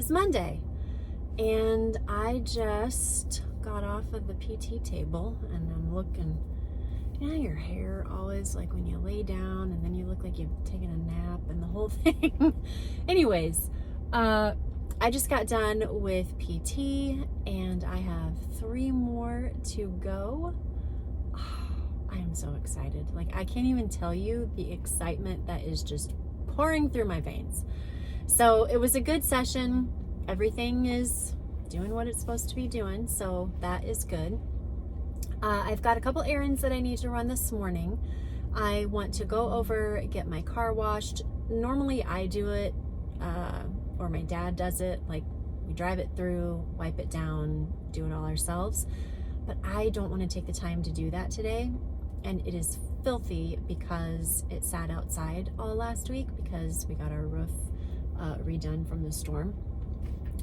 is Monday, and I just got off of the PT table, and I'm looking, you know, your hair always, like when you lay down and then you look like you've taken a nap and the whole thing. Anyways, I just got done with PT and I have 3 more to go. Oh, I am so excited. Like, I can't even tell you the excitement that is just pouring through my veins. So it was a good session. Everything is doing what it's supposed to be doing, so that is good. I've got a couple errands that I need to run this morning. I want to go over, get my car washed. Normally I do it, or my dad does it. Like, we drive it through, wipe it down, do it all ourselves. But I don't want to take the time to do that today. And it is filthy because it sat outside all last week because we got our roof redone from the storm.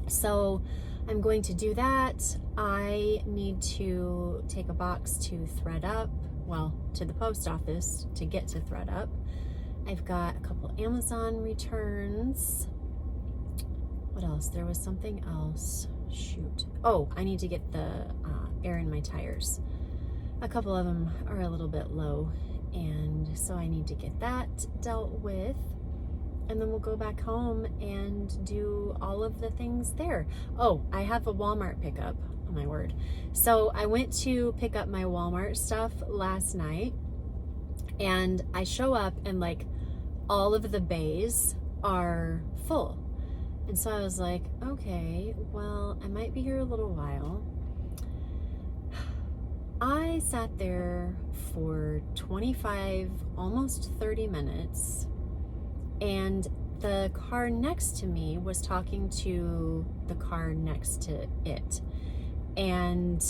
So I'm going to do that. I need to take a box to thread up, well, to the post office to get to thread up. I've got a couple Amazon returns. What else? There was something else. Shoot. Oh, I need to get the air in my tires. A couple of them are a little bit low, and so I need to get that dealt with. And then we'll go back home and do all of the things there. Oh, I have a Walmart pickup. Oh my word. So I went to pick up my Walmart stuff last night, and I show up and like all of the bays are full. And so I was like, okay, well, I might be here a little while. I sat there for 25, almost 30 minutes. And the car next to me was talking to the car next to it. And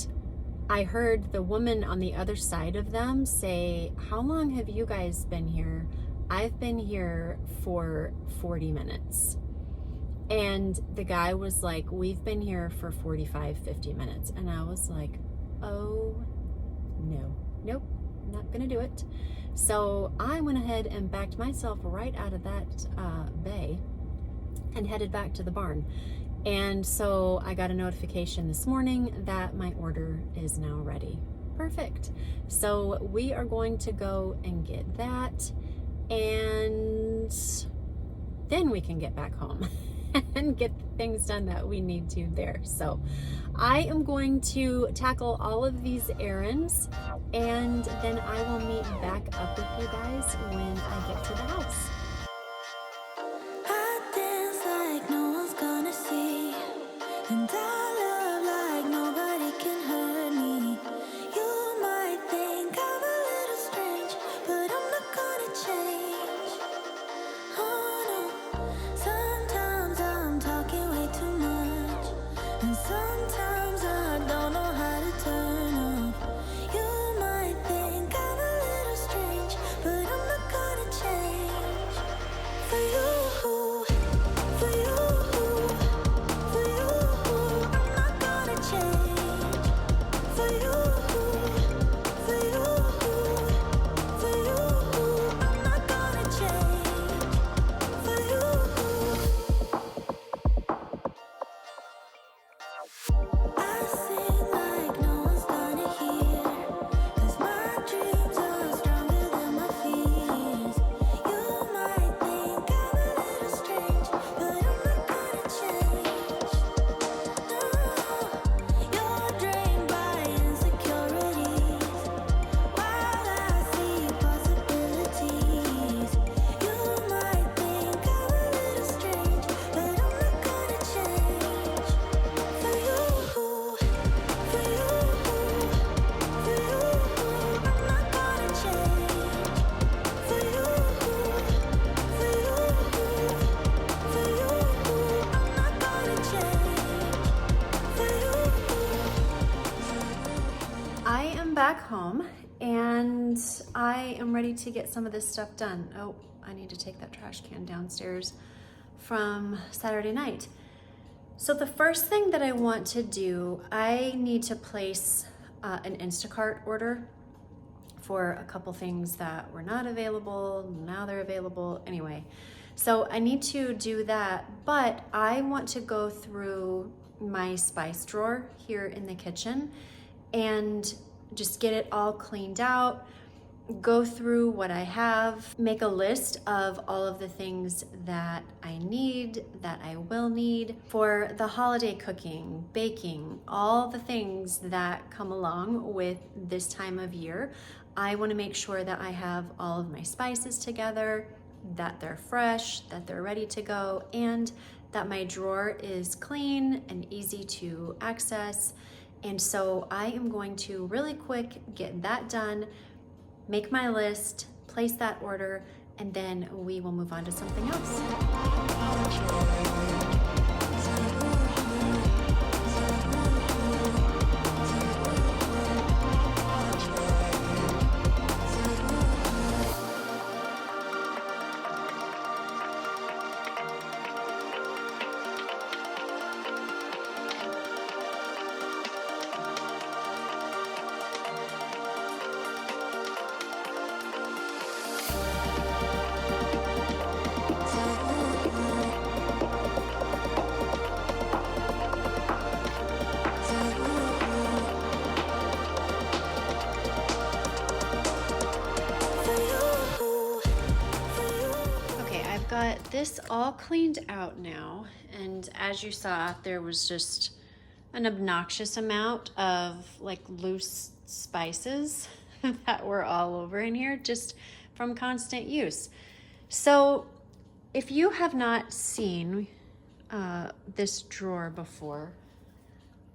I heard the woman on the other side of them say, "How long have you guys been here?" "I've been here for 40 minutes. And the guy was like, "We've been here for 45, 50 minutes. And I was like, oh no, nope, not gonna do it. So I went ahead and backed myself right out of that bay and headed back to the barn. And so I got a notification this morning that my order is now ready. Perfect. So we are going to go and get that, and then we can get back home and get the things done that we need to there. So I am going to tackle all of these errands, and then I will meet back up with you guys when I get to the house. I dance like no one's gonna see, and I love like nobody can hurt me. You might think I'm a little strange, but I'm not gonna change. Oh no, sometimes I'm talking way too much, and sometimes I don't know how to turn off. You might think I'm a little strange, but I'm not gonna change. For you, for you, for you, I'm not gonna change. For you, for you, for you, I'm not gonna change. For you. I sing like no one's gonna hear, 'cause my dreams are stronger than my fears. You might think I'm a little strange, but I'm not gonna change. No, you're drained by insecurities, while I see possibilities. You might think I'm a little strange, but I'm not gonna change. For you, for you, for you, I'm not gonna change. For you, for you, for you, I'm not gonna change. For you. I am back home, and I am ready to get some of this stuff done. Oh, I need to take that trash can downstairs from Saturday night. So the first thing that I want to do, I need to place an Instacart order for a couple things that were not available. Now they're available. Anyway, So I need to do that, but I want to go through my spice drawer here in the kitchen and just get it all cleaned out, go through what I have, make a list of all of the things that I need, that I will need for the holiday cooking, baking, all the things that come along with this time of year. I want to make sure that I have all of my spices together, that they're fresh, that they're ready to go, and that my drawer is clean and easy to access. And so I am going to really quick get that done, make my list, place that order, and then we will move on to something else. Got this all cleaned out now, and as you saw, there was just an obnoxious amount of like loose spices that were all over in here just from constant use. So if you have not seen this drawer before,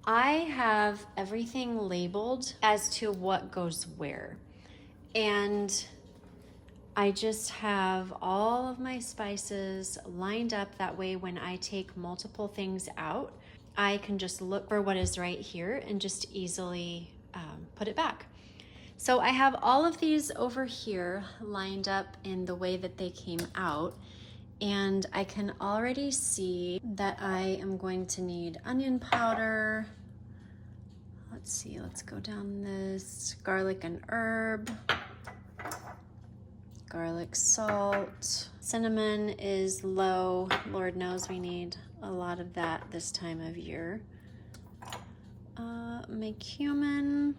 I have everything labeled as to what goes where, and I just have all of my spices lined up. That way when I take multiple things out, I can just look for what is right here and just easily put it back. So I have all of these over here lined up in the way that they came out, and I can already see that I am going to need onion powder. Let's see, let's go down this, garlic and herb, garlic salt. Cinnamon is low. Lord knows we need a lot of that this time of year. My cumin,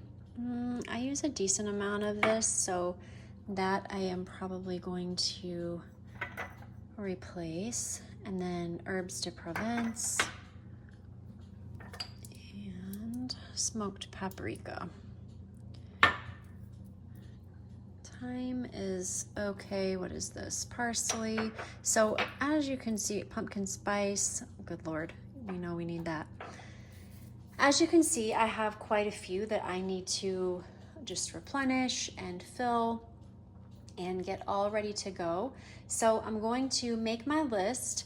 I use a decent amount of this, so that I am probably going to replace. And then herbs de Provence and smoked paprika. Thyme is okay. What is this? Parsley. So as you can see, pumpkin spice, good Lord, we know we need that. As you can see, I have quite a few that I need to just replenish and fill and get all ready to go. So I'm going to make my list,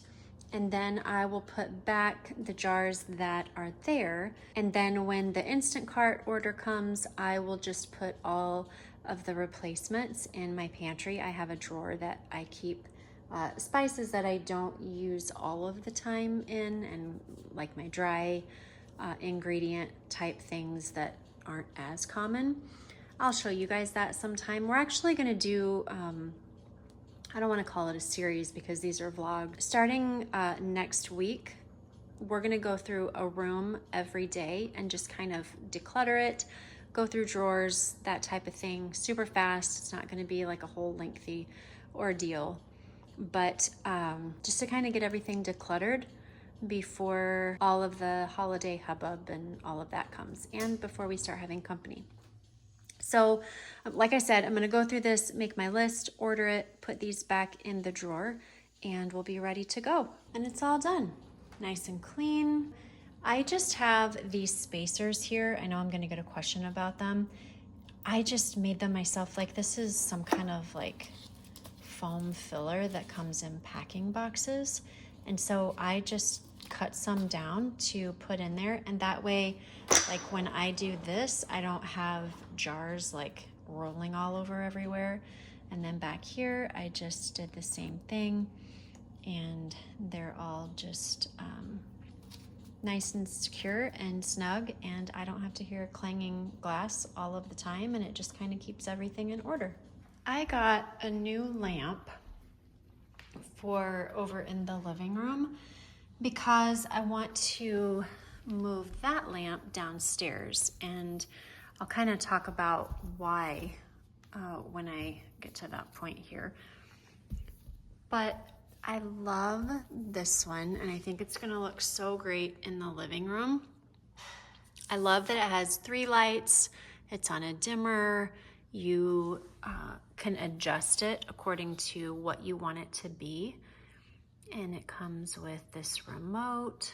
and then I will put back the jars that are there. And then when the Instant Cart order comes, I will just put all of the replacements in my pantry. I have a drawer that I keep spices that I don't use all of the time in, and like my dry ingredient type things that aren't as common. I'll show you guys that sometime. We're actually gonna do, I don't wanna call it a series because these are vlogs. Starting next week, we're gonna go through a room every day and just kind of declutter it, go through drawers, that type of thing, super fast. It's not gonna be like a whole lengthy ordeal, but just to kind of get everything decluttered before all of the holiday hubbub and all of that comes, and before we start having company. So like I said, I'm gonna go through this, make my list, order it, put these back in the drawer, and we'll be ready to go. And it's all done, nice and clean. I just have these spacers here. I know I'm gonna get a question about them. I just made them myself. Like, this is some kind of like foam filler that comes in packing boxes. And so I just cut some down to put in there, and that way, like when I do this, I don't have jars like rolling all over everywhere. And then back here, I just did the same thing, and they're all just nice and secure and snug, and I don't have to hear clanging glass all of the time, and it just kind of keeps everything in order. I got a new lamp for over in the living room because I want to move that lamp downstairs, and I'll kind of talk about why when I get to that point here. But I love this one, and I think it's gonna look so great in the living room. I love that it has 3 lights, it's on a dimmer, you can adjust it according to what you want it to be. And it comes with this remote,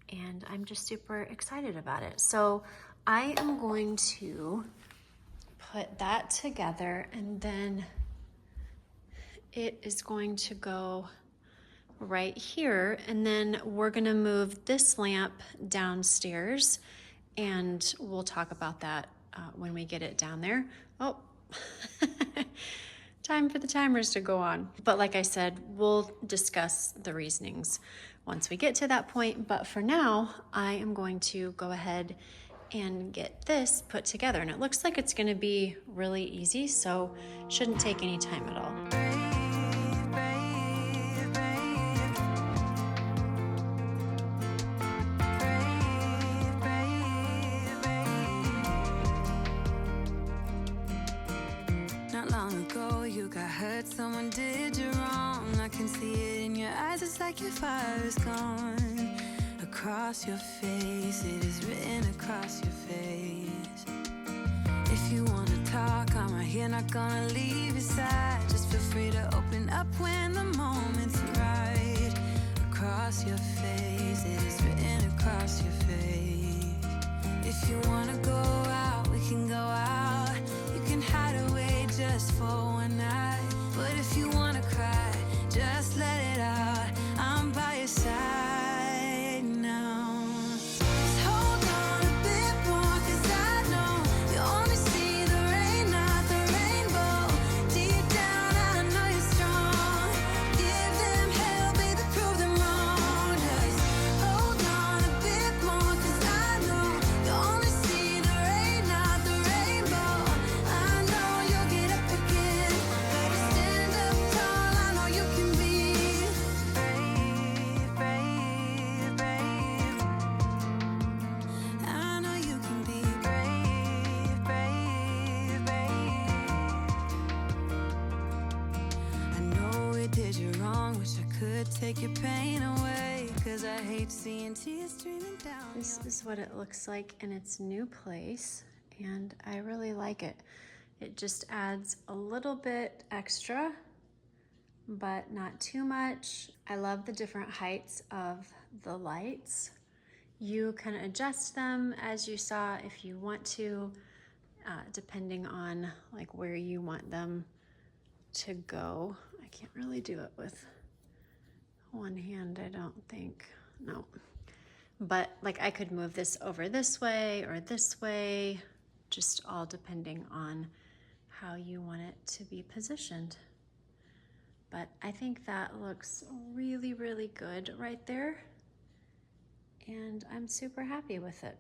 and I'm just super excited about it. So I am going to put that together, and then it is going to go right here, and then we're gonna move this lamp downstairs, and we'll talk about that when we get it down there. Oh, time for the timers to go on. But like I said, we'll discuss the reasonings once we get to that point. But for now, I am going to go ahead and get this put together. And it looks like it's gonna be really easy, so shouldn't take any time at all. Someone did you wrong. I can see it in your eyes. It's like your fire is gone. Across your face, it is written across your face. If you wanna talk, I'm right here, not gonna leave your side. Just feel free to open up when the moment's right. Across your face, it is written across your face. If you wanna go out, we can go out. You can hide away just for one night. But if you wanna cry, just let it out. I'm by your side now. Just hold on a bit more, 'cause I know you only see the rain, not the rainbow. Deep down, I know you're strong. Give them hell, baby, prove them wrong. Just hold on a bit more, 'cause I know you only see the rain, not the rainbow. I know you'll get up again. Better stand up tall, I know you can be brave, brave, brave. I know you can be brave, brave, brave. I know we did you wrong, wish I could take your pain away, 'cause I hate seeing tears streaming down. This is what it looks like in its new place, and I really like it. It just adds a little bit extra, but not too much. I love the different heights of the lights. You can adjust them as you saw if you want to, depending on like where you want them to go. I can't really do it with one hand, I don't think. No. But like I could move this over this way or this way, just all depending on how you want it to be positioned. But I think that looks really, really good right there. And I'm super happy with it.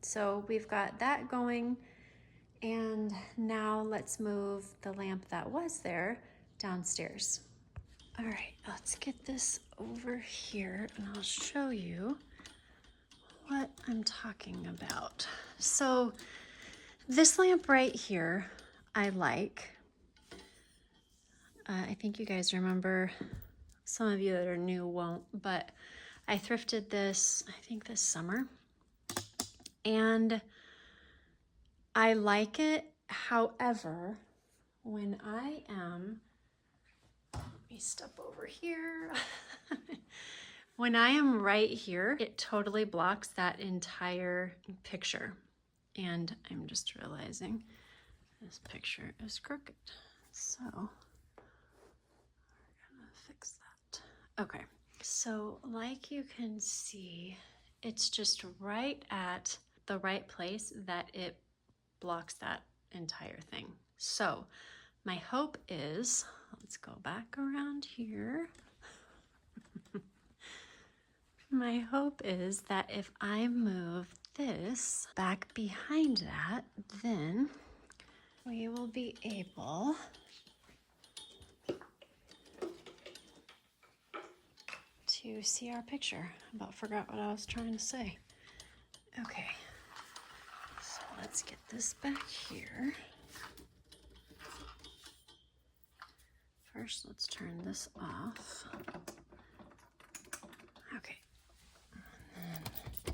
So we've got that going. And now let's move the lamp that was there downstairs. All right, let's get this over here and I'll show you what I'm talking about. So this lamp right here, I like. I think you guys remember, some of you that are new won't, but I thrifted this, I think this summer. And I like it. However, when I am, let me step over here. When I am right here, it totally blocks that entire picture. And I'm just realizing this picture is crooked. So we're gonna fix that. Okay, so like you can see, it's just right at the right place that it blocks that entire thing. So my hope is, let's go back around here. My hope is that if I move this back behind that, then we will be able to see our picture. About forgot what I was trying to say. Okay, so let's get this back here. First, let's turn this off. Okay. And then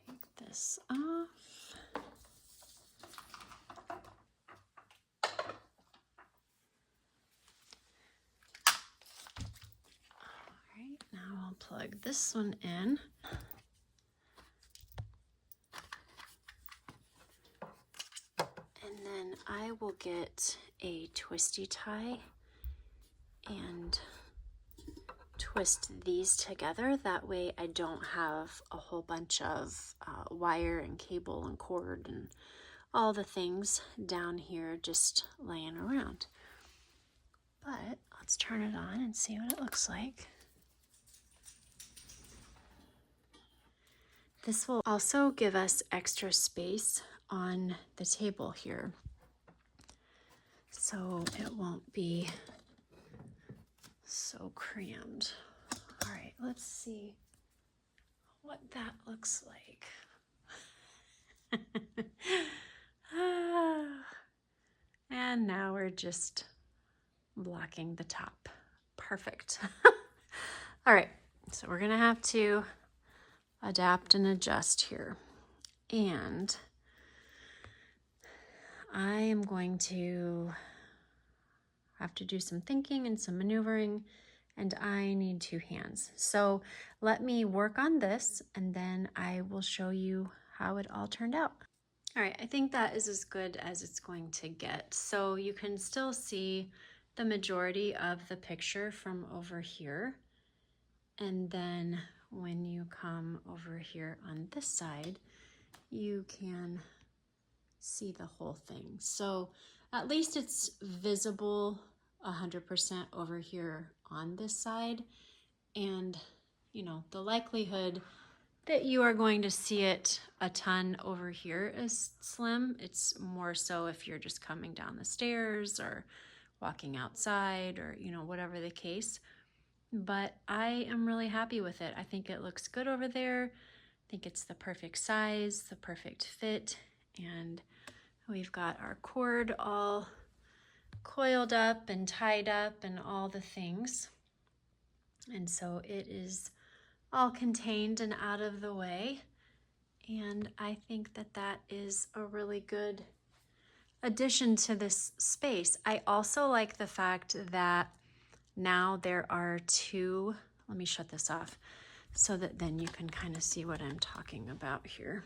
take this off. Alright, now I'll plug this one in. And then I will get a twisty tie and twist these together. That way I don't have a whole bunch of wire and cable and cord and all the things down here just laying around. But let's turn it on and see what it looks like. This will also give us extra space on the table here, so it won't be so crammed. All right, let's see what that looks like. And now we're just blocking the top. Perfect. All right, so we're gonna have to adapt and adjust here. And I am going to have to do some thinking and some maneuvering, and I need 2 hands. So let me work on this and then I will show you how it all turned out. All right, I think that is as good as it's going to get. So you can still see the majority of the picture from over here. And then when you come over here on this side, you can see the whole thing. So at least it's visible 100% over here on this side. And you know, the likelihood that you are going to see it a ton over here is slim. It's more so if you're just coming down the stairs or walking outside or, you know, whatever the case. But I am really happy with it. I think it looks good over there. I think it's the perfect size, the perfect fit, and we've got our cord all coiled up and tied up and all the things. And so it is all contained and out of the way. And I think that that is a really good addition to this space. I also like the fact that now there are 2, let me shut this off so that then you can kind of see what I'm talking about here.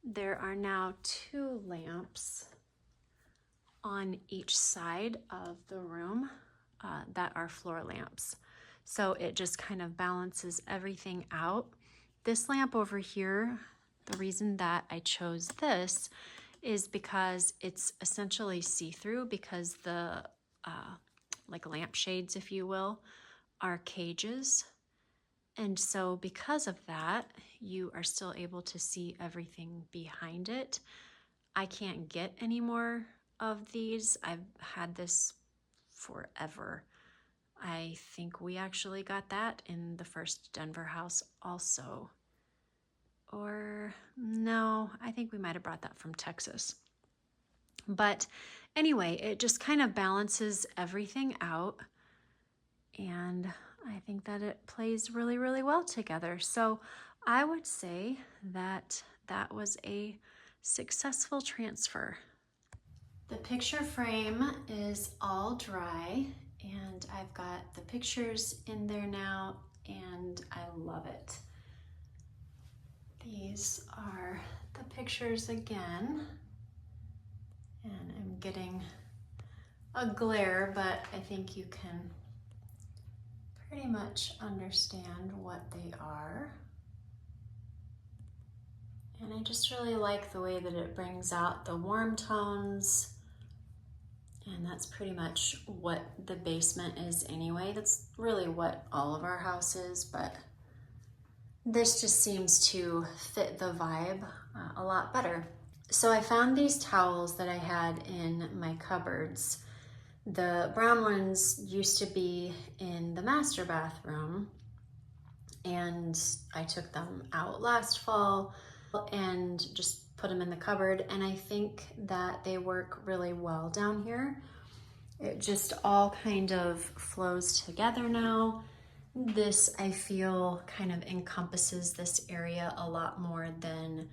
There are now 2 lamps on each side of the room that are floor lamps. So it just kind of balances everything out. This lamp over here, the reason that I chose this is because it's essentially see-through, because the like lampshades, if you will, are cages. And so because of that, you are still able to see everything behind it. I can't get any more of these. I've had this forever. I think we actually got that in the first Denver house also. Or no, I think we might have brought that from Texas. But anyway, it just kind of balances everything out. And I think that it plays really, really well together. So I would say that that was a successful transfer. The picture frame is all dry, and I've got the pictures in there now, and I love it. These are the pictures again, and I'm getting a glare, but I think you can pretty much understand what they are. And I just really like the way that it brings out the warm tones. And that's pretty much what the basement is anyway. That's really what all of our house is, but this just seems to fit the vibe a lot better. So I found these towels that I had in my cupboards. The brown ones used to be in the master bathroom, and I took them out last fall and just put them in the cupboard, and I think that they work really well down here. It just all kind of flows together now. This, I feel, kind of encompasses this area a lot more than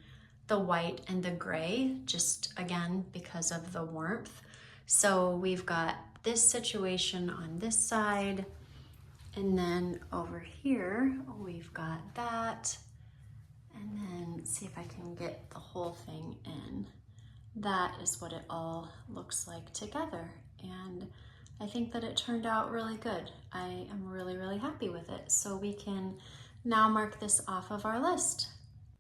the white and the gray, just again because of the warmth. So we've got this situation on this side, and then over here we've got that, and then see if I can get the whole thing in. That is what it all looks like together, and I think that it turned out really good. I am really, really happy with it. So we can now mark this off of our list.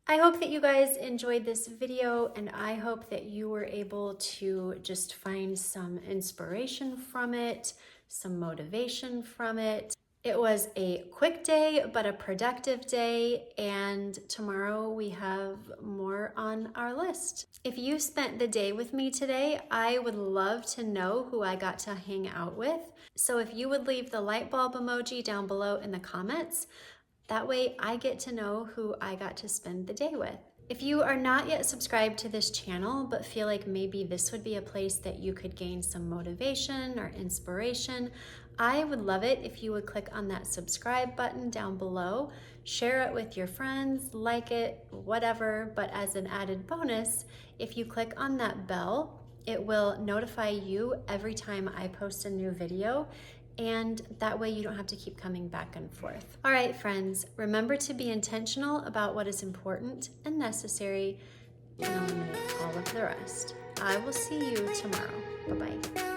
I hope that you guys enjoyed this video, and I hope that you were able to just find some inspiration from it, some motivation from it. It was a quick day, but a productive day, and tomorrow we have more on our list. If you spent the day with me today, I would love to know who I got to hang out with. So if you would leave the light bulb emoji down below in the comments, that way I get to know who I got to spend the day with. If you are not yet subscribed to this channel, but feel like maybe this would be a place that you could gain some motivation or inspiration, I would love it if you would click on that subscribe button down below, share it with your friends, like it, whatever, but as an added bonus, if you click on that bell, it will notify you every time I post a new video, and that way you don't have to keep coming back and forth. All right, friends, remember to be intentional about what is important and necessary and eliminate all of the rest. I will see you tomorrow. Bye-bye.